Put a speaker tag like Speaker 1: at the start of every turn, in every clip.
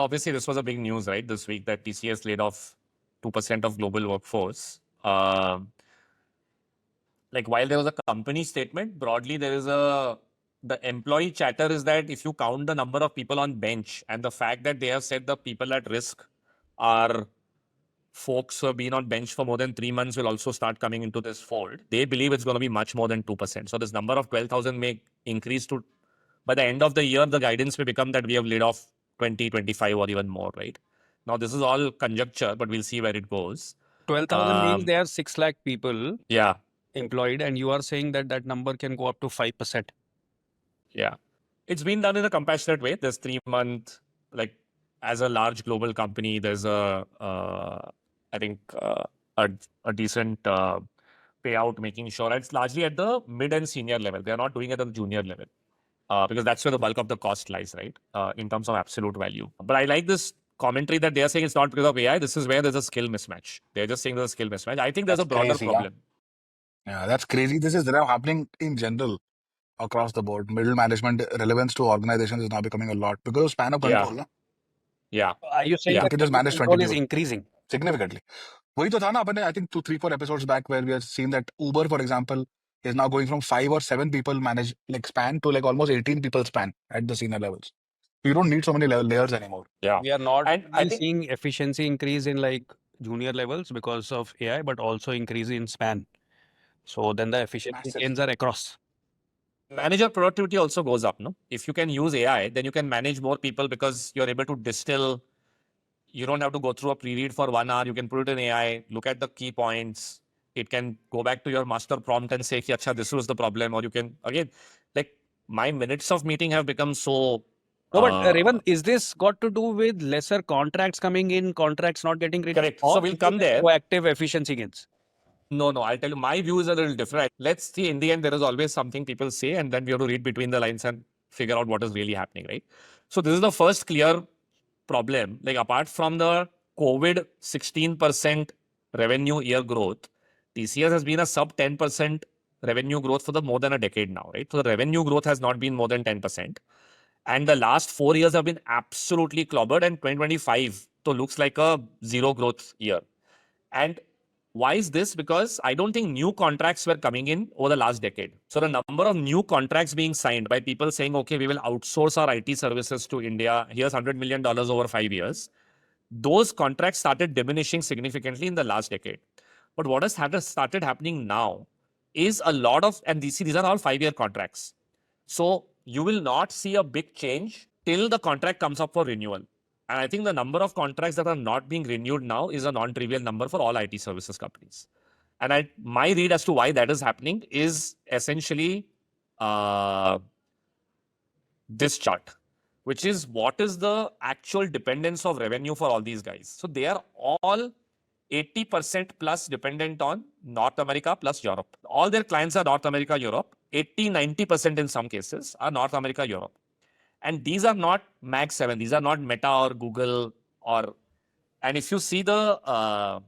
Speaker 1: Obviously, this was a big news, right, this week that TCS laid off 2% of global workforce. Like while there was a company statement, broadly the employee chatter is that if you count the number of people on bench and the fact that they have said the people at risk are folks who have been on bench for more than 3 months will also start coming into this fold. They believe it's going to be much more than 2%. So this number of 12,000 may increase to, by the end of the year, the guidance may become that we have laid off 20, 25 or even more, right? Now, this is all conjecture, but we'll see where it goes.
Speaker 2: 12,000 means there are 6 lakh people
Speaker 1: Yeah.
Speaker 2: employed, and you are saying that that number can go up to 5%.
Speaker 1: Yeah. It's been done in a compassionate way. There's 3 month, like as a large global company, there's I think, a decent payout, making sure it's largely at the mid and senior level. They're not doing it at the junior level because that's where the bulk of the cost lies, right? In terms of absolute value. But I like this commentary that they are saying it's not because of AI. This is where there's a skill mismatch. They're just saying there's a skill mismatch. I think there's
Speaker 3: That's
Speaker 1: a broader
Speaker 3: crazy, yeah.
Speaker 1: problem.
Speaker 3: Yeah, that's crazy. This is now happening in general across the board. Middle management relevance to organizations is now becoming a lot because of span of
Speaker 1: Yeah.
Speaker 3: control.
Speaker 1: Yeah.
Speaker 2: Are you saying
Speaker 1: Yeah.
Speaker 2: that
Speaker 3: You can just manage 20
Speaker 2: control is
Speaker 3: people
Speaker 2: increasing?
Speaker 3: significantly. वही तो था ना अपने I think 2, 3, 4 episodes back where we have seen that Uber, for example, is now going from 5 or 7 people manage like span to like almost 18 people span at the senior levels. You don't need so many layers anymore.
Speaker 1: Yeah.
Speaker 2: We are not
Speaker 1: And I think
Speaker 2: seeing efficiency increase in like junior levels because of AI, but also increase in span. So then the efficiency
Speaker 3: Massive.
Speaker 2: gains are across.
Speaker 1: manager productivity also goes up, no? If you can use AI, then you can manage more people because you're able to distill. You don't have to go through a pre-read for 1 hour. You can put it in AI, look at the key points. It can go back to your master prompt and say, Acha, this was the problem. Or you can, again, like my minutes of meeting have become so...
Speaker 2: No, but Revan, is this got to do with lesser contracts coming in, contracts not getting renewed?
Speaker 1: Correct. So we'll come there.
Speaker 2: Proactive efficiency gains.
Speaker 1: No, I'll tell you, my view is a little different. Let's see, in the end, there is always something people say, and then we have to read between the lines and figure out what is really happening, right? So this is the first clear problem. Like apart from the COVID 16% revenue year growth, TCS has been a sub 10% revenue growth for the more than a decade now, right? So the revenue growth has not been more than 10%. And the last 4 years have been absolutely clobbered, and 2025 so looks like a zero growth year. And why is this? Because I don't think new contracts were coming in over the last decade. So the number of new contracts being signed by people saying, okay, we will outsource our IT services to India. Here's $100 million over 5 years. Those contracts started diminishing significantly in the last decade. But what has started happening now is a lot of, and these are all 5-year contracts. So you will not see a big change till the contract comes up for renewal. And I think the number of contracts that are not being renewed now is a non-trivial number for all IT services companies. And my read as to why that is happening is essentially this chart, which is what is the actual dependence of revenue for all these guys. So they are all 80% plus dependent on North America plus Europe. All their clients are North America, Europe. 80-90% in some cases are North America, Europe. And these are not Mag 7. These are not Meta or Google or... And if you see the...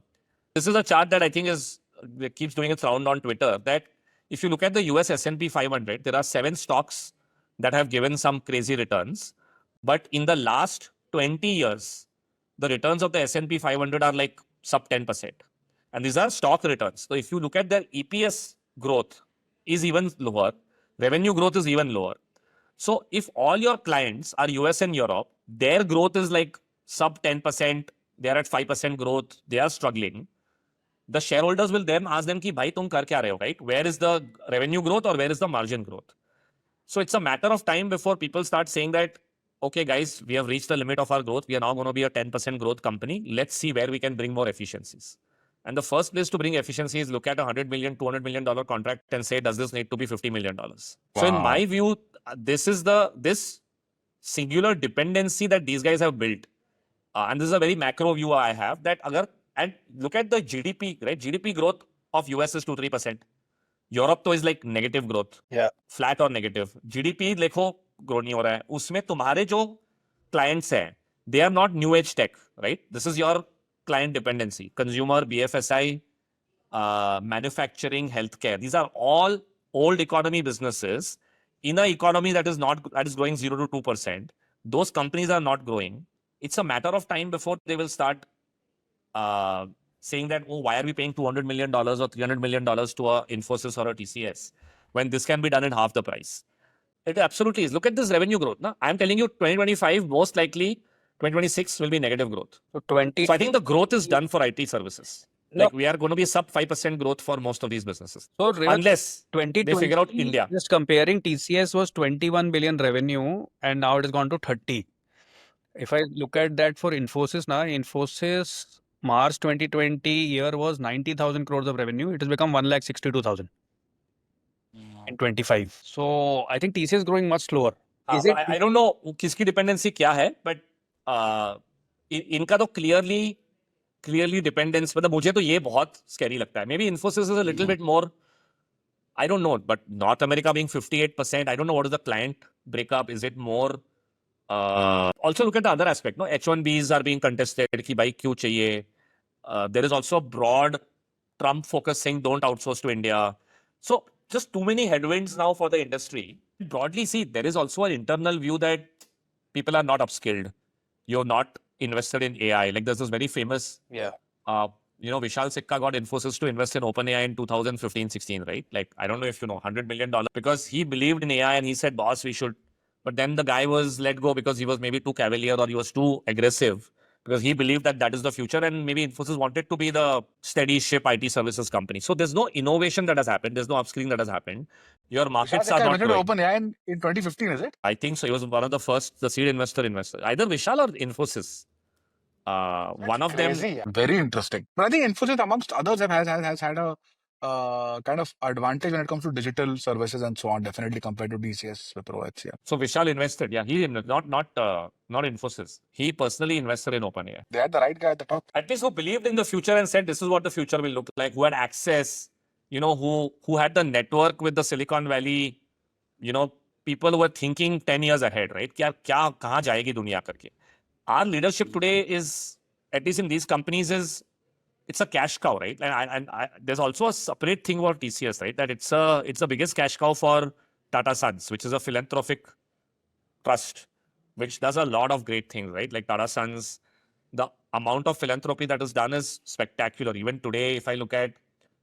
Speaker 1: this is a chart that I think keeps doing its round on Twitter, that if you look at the US S&P 500, there are 7 stocks that have given some crazy returns. But in the last 20 years, the returns of the S&P 500 are like sub 10%. And these are stock returns. So if you look at their EPS growth is even lower, revenue growth is even lower. So if all your clients are US and Europe, their growth is like sub 10%, they're at 5% growth, they are struggling. The shareholders will then ask them, ki, bhai, tum kar kya rahe ho, right? Where is the revenue growth or where is the margin growth? So it's a matter of time before people start saying that, okay, guys, we have reached the limit of our growth. We are now going to be a 10% growth company. Let's see where we can bring more efficiencies. And the first place to bring efficiency is look at a $100 million, $200 million contract and say, does this need to be $50 million? Wow. So in my view, this is this singular dependency that these guys have built. And this is a very macro view I have, that and look at the GDP, right? GDP growth of US is 2-3%. Europe तो is like negative growth, flat or negative. GDP देखो grow नहीं हो रहा है. उसमें तुम्हारे जो clients हैं, they are not new age tech, right? This is your client dependency. Consumer, BFSI, manufacturing, healthcare. These are all old economy businesses in an economy that is growing 0 to 2%. Those companies are not growing. it's a matter of time before they will start saying that, oh, why are we paying $200 million or $300 million to a Infosys or a TCS when this can be done in half the price? It absolutely is. Look at this revenue growth. No? I'm telling you, 2025, most likely 2026 will be negative growth.
Speaker 2: So
Speaker 1: I think the growth is done for IT services.
Speaker 2: No.
Speaker 1: Like we are going to be sub 5% growth for most of these businesses.
Speaker 2: So
Speaker 1: Unless
Speaker 2: 2020,
Speaker 1: they figure out India.
Speaker 2: Just comparing, TCS was 21 billion revenue and now it has gone to 30. If I look at that for Infosys now, Infosys March 2020 year was 90,000 crores of revenue. It has become 1,62,000 in 25. So I think TCS is growing much slower. Is it?
Speaker 1: I don't know किसकी dependency क्या है, but इनका तो clearly dependence, मतलब मुझे तो ये बहुत scary लगता है. Maybe Infosys is a little bit more, I don't know, but North America being 58%, I don't know what is the client breakup. Is it more? Also look at the other aspect. No, H1Bs are being contested. कि भाई क्यों चाहिए? There is also a broad Trump focus saying don't outsource to India. So just too many headwinds now for the industry. Broadly, see, there is also an internal view that people are not upskilled. You're not invested in AI. Like there's this very famous, Vishal Sikka got Infosys to invest in OpenAI in 2015-16, right? Like, I don't know if you know, $100 million because he believed in AI and he said, boss, we should. But then the guy was let go because he was maybe too cavalier or he was too aggressive because he believed that that is the future and maybe Infosys wanted to be the steady ship IT services company. So there's no innovation that has happened. There's no upskilling that has happened. Your markets are not growing.
Speaker 3: OpenAI in 2015, is it?
Speaker 1: I think so. He was one of the first, the seed investor. Either Vishal or Infosys. One of them.
Speaker 3: Very interesting. But I think Infosys, amongst others, has had a kind of advantage when it comes to digital services and so on, definitely compared to TCS, Wipro, HCL.
Speaker 1: So Vishal invested. Yeah, he not Infosys. He personally invested in OpenAI.
Speaker 3: They had the right guy at the top.
Speaker 1: At least who believed in the future and said this is what the future will look like. Who had access, who had the network with the Silicon Valley, people who were thinking 10 years ahead, right? क्या कहाँ जाएगी दुनिया करके. Our leadership today is, at least in these companies, it's a cash cow, right? And there's also a separate thing about TCS, right? That it's the biggest cash cow for Tata Sons, which is a philanthropic trust, which does a lot of great things, right? Like Tata Sons, the amount of philanthropy that is done is spectacular. Even today, if I look at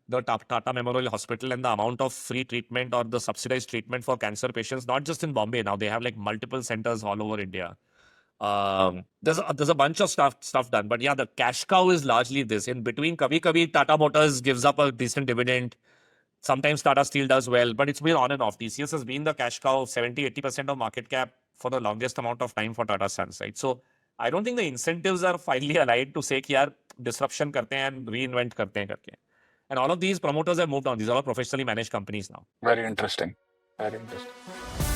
Speaker 1: the Tata Memorial Hospital and the amount of free treatment or the subsidized treatment for cancer patients, not just in Bombay now, they have like multiple centers all over India. There's a bunch of stuff done, but yeah, the cash cow is largely this. In between, kabhi Tata Motors gives up a decent dividend. Sometimes Tata Steel does well, but it's been on and off. TCS has been the cash cow, 70-80% of market cap for the longest amount of time for Tata Sons, right? So I don't think the incentives are finally aligned to say कि यार disruption करते हैं and reinvent करते हैं करके. And all of these promoters have moved on. These are all professionally managed companies now.
Speaker 3: Very interesting. Very interesting.